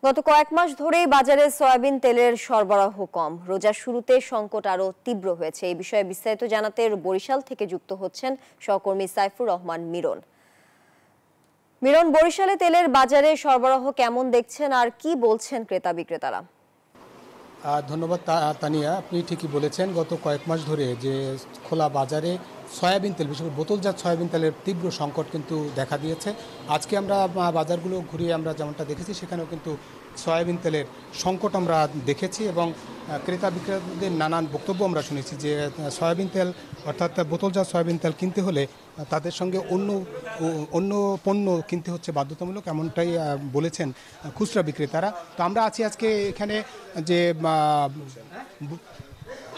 গত কয়েক মাস ধরেই বাজারে সয়াবিন তেলের সরবরাহ কম। রোজার শুরুতে সংকট আরো তীব্র হয়েছে। এই বিষয়ে বিস্তারিত জানাতে বরিশাল থেকে যুক্ত হচ্ছেন সহকর্মী সাইফুর রহমান মিরন। মিরন, বরিশালে তেলের বাজারে সরবরাহ কেমন দেখছেন আর কি বলছেন ক্রেতা বিক্রেতারা? ধন্যবাদ তানিয়া, আপনি ঠিকই বলেছেন। গত কয়েক মাস ধরে যে খোলা বাজারে সয়াবিন তেল, বিশেষ করে বোতলজাত সয়াবিন তেলের তীব্র সংকট কিন্তু দেখা দিয়েছে। আজকে আমরা বাজারগুলো ঘুরিয়ে আমরা যেমনটা দেখেছি, সেখানেও কিন্তু সয়াবিন তেলের সংকট আমরা দেখেছি এবং ক্রেতা বিক্রেতাদের নানান বক্তব্য আমরা শুনেছি যে সয়াবিন তেল অর্থাৎ বোতলজাত সয়াবিন তেল কিনতে হলে তাদের সঙ্গে অন্য অন্য পণ্য কিনতে হচ্ছে বাধ্যতামূলক, এমনটাই বলেছেন খুচরা বিক্রেতারা। তো আমরা আছি আজকে এখানে যে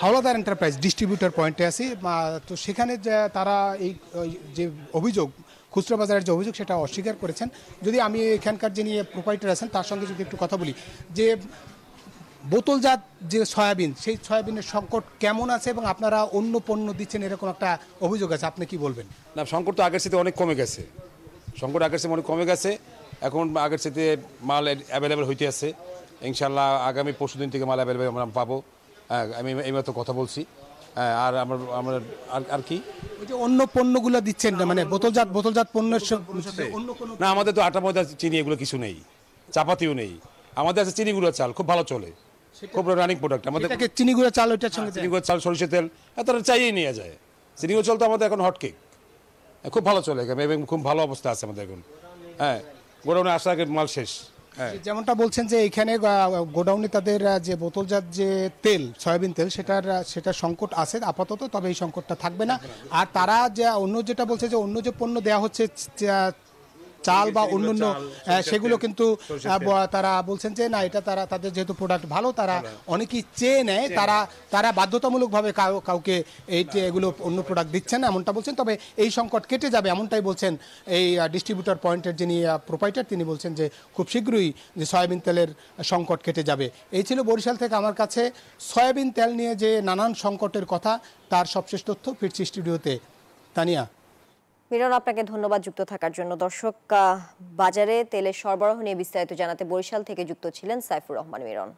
হাওলাদার এন্টারপ্রাইজ ডিস্ট্রিবিউটর পয়েন্টে আছি। তো সেখানে যে তারা এই যে অভিযোগ, খুচরা বাজারের যে অভিযোগ, সেটা অস্বীকার করেছেন। যদি আমি এখানকার যিনি প্রোপাইটার আছেন তার সঙ্গে যদি একটু কথা বলি যে বোতলজাত যে সয়াবিন, সেই সয়াবিনের সংকট কেমন আছে এবং আপনারা অন্য পণ্য দিচ্ছেন এরকম একটা অভিযোগ আছে, আপনি কি বলবেন? না, সংকট তো আগের সাথে অনেক কমে গেছে। সংকট আগের সাথে অনেক কমে গেছে। এখন আগের সাথে মাল অ্যাভেলেবেল হইতে আছে। ইনশাল্লাহ আগামী পরশুদিন থেকে মাল অ্যাভেলেবেল আমরা পাবো। আমি এইমাত্র কথা বলছি। আর আমরা আর কি ওই যে অন্য পণ্যগুলো দিচ্ছেন না, মানে বোতলজাত পণ্যের অন্য কোনো? না, আমাদের তো আটা ময়দা চিনি এগুলো কিছু নেই, চাপাতিও নেই। আমাদের আছে চিনি গুঁড়া চাল, খুব ভালো চলে, খুব রানিং প্রোডাক্ট আমাদের। চিনি গুঁড়া চাল, ওইটার সঙ্গে চিনি গুঁড়া চাল, সরিষা তেল এতটা চাইয়েই নিয়ে যায়। চিনি গুঁড়া চাল তো আমাদের এখন হটকেক, খুব ভালো চলে এবং খুব ভালো অবস্থা আছে আমাদের এখন। হ্যাঁ, গোডাউনে আসার আগে মাল শেষ। যেমনটা বলছেন যে এখানে গোডাউনে তাদের যে বোতলজাত যে তেল, সয়াবিন তেল, সেটার সংকট আছে আপাতত, তবে এই সংকটটা থাকবে না। আর তারা যে অন্য যেটা বলছে যে অন্য যে পণ্য দেওয়া হচ্ছে চাল বা অন্যান্য, সেগুলো কিন্তু তারা বলছেন যে না, এটা তাদের যেহেতু প্রোডাক্ট ভালো, তারা অনেকেই চেয়ে নেয়, তারা বাধ্যতামূলকভাবে কাউকে এগুলো অন্য প্রোডাক্ট দিচ্ছেন না, এমনটা বলছেন। তবে এই সংকট কেটে যাবে এমনটাই বলছেন এই ডিস্ট্রিবিউটর পয়েন্টের যিনি প্রোপাইটার, তিনি বলছেন যে খুব শীঘ্রই যে সয়াবিন তেলের সংকট কেটে যাবে। এই ছিল বরিশাল থেকে আমার কাছে সয়াবিন তেল নিয়ে যে নানান সংকটের কথা, তার সবশেষ তথ্য। ফিরছি স্টুডিওতে। তানিয়া। মিরন, আপনাকে ধন্যবাদ যুক্ত থাকার জন্য। দর্শক, বাজারে তেলের সরবরাহ নিয়ে বিস্তারিত জানাতে বরিশাল থেকে যুক্ত ছিলেন সাইফুর রহমান মিরন।